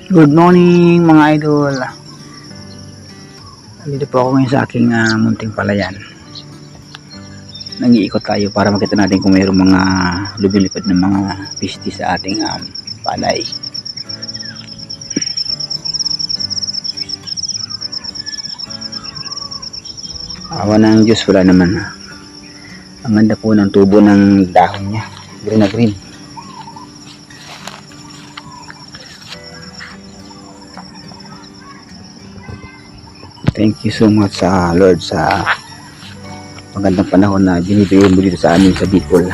Good morning mga idol. Dito po ako ngayon sa aking munting palayan. Nag-iikot tayo para makita natin kung mayroong mga lumilipad ng mga pisti sa ating palay. Awa ng Diyos, wala naman. Ang ganda po ng tubo ng dahon niya. Green na green. Thank you so much sa Lord sa magandang panahon na binibigay mo dito sa amin sa Bicol.